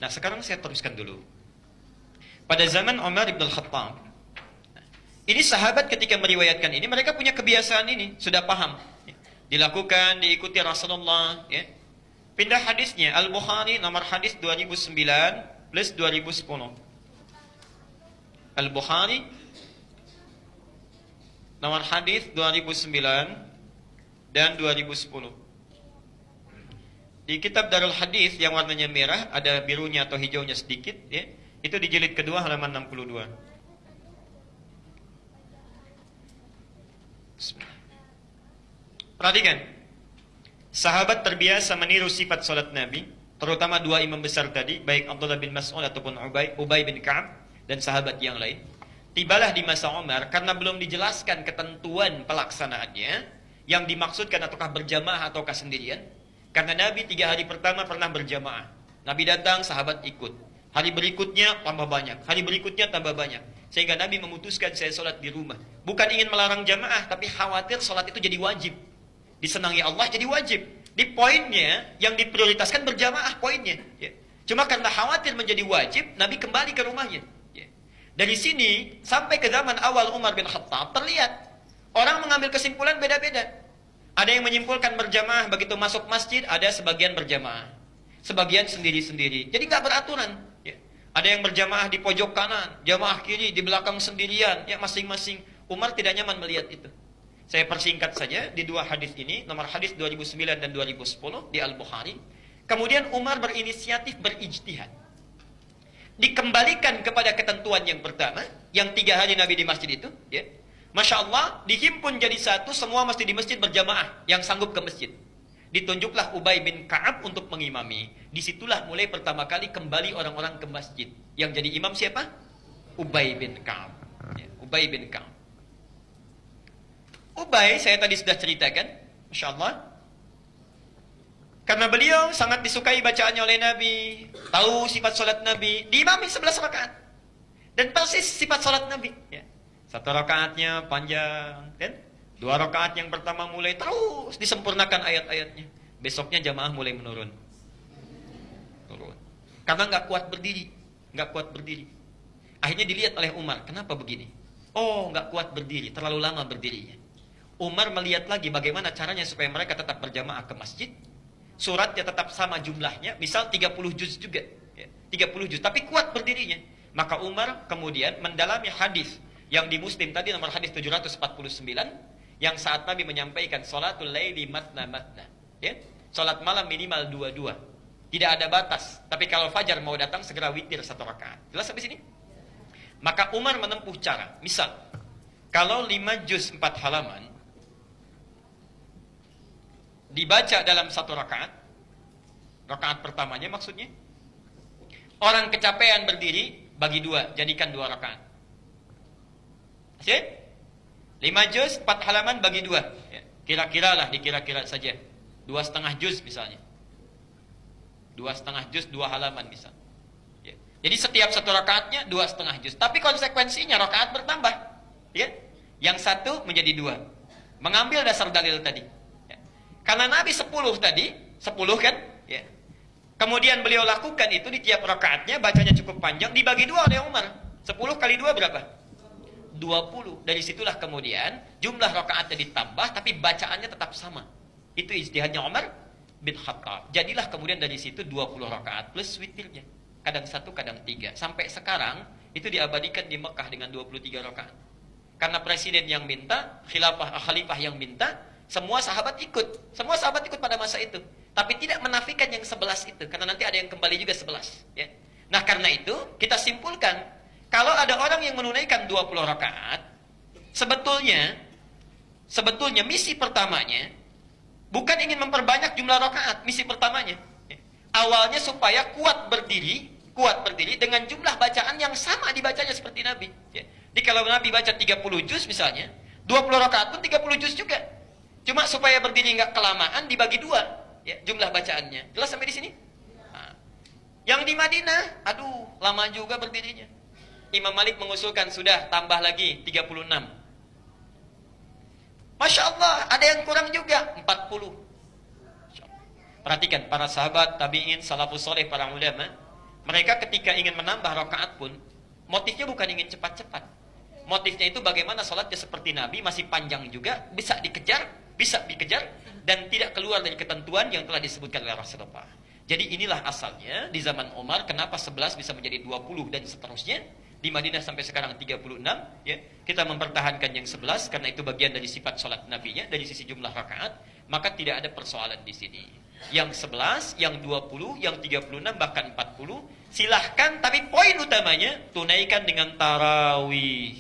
Nah, sekarang saya teruskan dulu. Pada zaman Umar ibn al-Khattab, ini sahabat ketika meriwayatkan ini, mereka punya kebiasaan ini, sudah paham. Dilakukan, diikuti Rasulullah. Ya. Pindah hadisnya, Al-Bukhari nomor hadis 2009 plus 2010. Al-Bukhari nomor hadis 2009 dan 2010. Di kitab Darul Hadis yang warnanya merah, ada birunya atau hijaunya sedikit, ya. Itu di jilid kedua halaman 62. Perhatikan. Sahabat terbiasa meniru sifat salat Nabi, terutama dua imam besar tadi, baik Abdullah bin Mas'ud ataupun Ubay bin Ka'ab dan sahabat yang lain. Tibalah di masa Umar, karena belum dijelaskan ketentuan pelaksanaannya, yang dimaksudkan ataukah berjamaah ataukah sendirian. Karena Nabi 3 hari pertama pernah berjamaah. Nabi datang, sahabat ikut. Hari berikutnya tambah banyak, hari berikutnya tambah banyak. Sehingga Nabi memutuskan saya sholat di rumah. Bukan ingin melarang jamaah, tapi khawatir sholat itu jadi wajib. Disenangi Allah jadi wajib. Di poinnya, yang diprioritaskan berjamaah poinnya. Ya. Cuma karena khawatir menjadi wajib, Nabi kembali ke rumahnya. Ya. Dari sini, sampai ke zaman awal Umar bin Khattab, terlihat. Orang mengambil kesimpulan beda-beda. Ada yang menyimpulkan berjamaah, begitu masuk masjid, ada sebagian berjamaah. Sebagian sendiri-sendiri. Jadi nggak beraturan. Ya. Ada yang berjamaah di pojok kanan, jamaah kiri, di belakang sendirian. Ya, masing-masing. Umar tidak nyaman melihat itu. Saya persingkat saja di dua hadis ini, nomor hadis 2009 dan 2010 di Al-Bukhari. Kemudian Umar berinisiatif berijtihad. Dikembalikan kepada ketentuan yang pertama, yang 3 hari Nabi di masjid itu. Ya. Masya Allah, dihimpun jadi satu, semua mesti di masjid berjamaah, yang sanggup ke masjid. Ditunjuklah Ubay bin Ka'ab untuk mengimami. Disitulah mulai pertama kali kembali orang-orang ke masjid. Yang jadi imam siapa? Ubay bin Ka'ab. Ya, Ubay bin Ka'ab. Ubay, saya tadi sudah ceritakan, Masya Allah. Karena beliau sangat disukai bacaannya oleh Nabi, tahu sifat salat Nabi, diimami 11 rakaat. Dan persis sifat salat Nabi. Ya. 1 rakaatnya panjang, kan? 2 rakaat yang pertama mulai terus disempurnakan ayat-ayatnya. Besoknya jamaah mulai menurun. Turun. Karena nggak kuat berdiri. Nggak kuat berdiri. Akhirnya dilihat oleh Umar, kenapa begini? Oh, nggak kuat berdiri, terlalu lama berdirinya. Umar melihat lagi bagaimana caranya supaya mereka tetap berjamaah ke masjid. Suratnya tetap sama jumlahnya, misal 30 juz juga. Ya, 30 juz, tapi kuat berdirinya. Maka Umar kemudian mendalami hadis yang di Muslim tadi nomor hadis 749. Yang saat Nabi menyampaikan salatul laili matna matna, ya, salat malam minimal 2-2, tidak ada batas. Tapi kalau fajar mau datang segera witir 1 rakaat. Jelas sampai sini? Maka Umar menempuh cara. Misal, kalau 5 juz 4 halaman dibaca dalam 1 rakaat, rakaat pertamanya maksudnya, orang kecapean berdiri bagi 2, jadikan 2 rakaat. Sip? 5 juz, 4 halaman bagi 2. Ya. Kira-kira lah, dikira-kira saja. 2,5 juz misalnya. 2,5 juz, 2 halaman misal. Ya. Jadi setiap 1 rakaatnya 2,5 juz. Tapi konsekuensinya rakaat bertambah. Ya. Yang 1 menjadi 2. Mengambil dasar dalil tadi. Ya. Karena Nabi 10 tadi, 10 kan? Ya. Kemudian beliau lakukan itu di tiap rakaatnya, bacanya cukup panjang, dibagi 2 oleh Umar. 10 kali 2 berapa? 20. Dari situlah kemudian jumlah rakaatnya ditambah tapi bacaannya tetap sama. Itu ijtihadnya Umar bin Khattab. Jadilah kemudian dari situ 20 rakaat plus witirnya. Kadang 1, kadang 3. Sampai sekarang itu diabadikan di Mekah dengan 23 rakaat. Karena presiden yang minta, khalifah yang minta, semua sahabat ikut. Semua sahabat ikut pada masa itu. Tapi tidak menafikan yang 11 itu. Karena nanti ada yang kembali juga 11. Ya. Nah karena itu kita simpulkan, kalau ada orang yang menunaikan 20 rakaat, sebetulnya misi pertamanya bukan ingin memperbanyak jumlah rakaat, misi pertamanya. Awalnya supaya kuat berdiri dengan jumlah bacaan yang sama dibacanya seperti Nabi. Jadi kalau Nabi baca 30 juz misalnya, 20 rakaat pun 30 juz juga. Cuma supaya berdiri nggak kelamaan dibagi 2, ya, jumlah bacaannya. Jelas sampai di sini? Nah. Yang di Madinah, aduh, lama juga berdirinya. Imam Malik mengusulkan sudah tambah lagi 36. Masya Allah, ada yang kurang juga 40. Perhatikan para sahabat, tabi'in, salafus soleh, para ulama. Mereka ketika ingin menambah rakaat pun, motifnya bukan ingin cepat-cepat. Motifnya itu bagaimana sholatnya seperti Nabi, masih panjang juga, bisa dikejar, dan tidak keluar dari ketentuan yang telah disebutkan oleh Rasulullah. Jadi inilah asalnya, di zaman Umar, kenapa 11 bisa menjadi 20 dan seterusnya. Di Madinah sampai sekarang 36, ya. Kita mempertahankan yang 11, karena itu bagian dari sifat sholat Nabi-nya, dari sisi jumlah rakaat, maka tidak ada persoalan di sini. Yang 11, yang 20, yang 36, bahkan 40, silahkan, tapi poin utamanya, tunaikan dengan tarawih.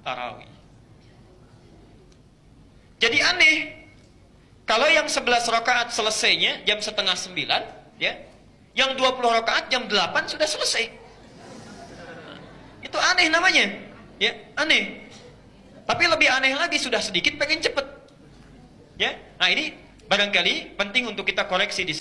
Tarawih. Jadi aneh, kalau yang 11 rakaat selesainya jam setengah 9, ya, yang 20 rakaat jam 8 sudah selesai. Itu aneh namanya, ya, aneh. Tapi lebih aneh lagi, sudah sedikit pengen cepet, ya. Nah ini barangkali penting untuk kita koreksi di sini.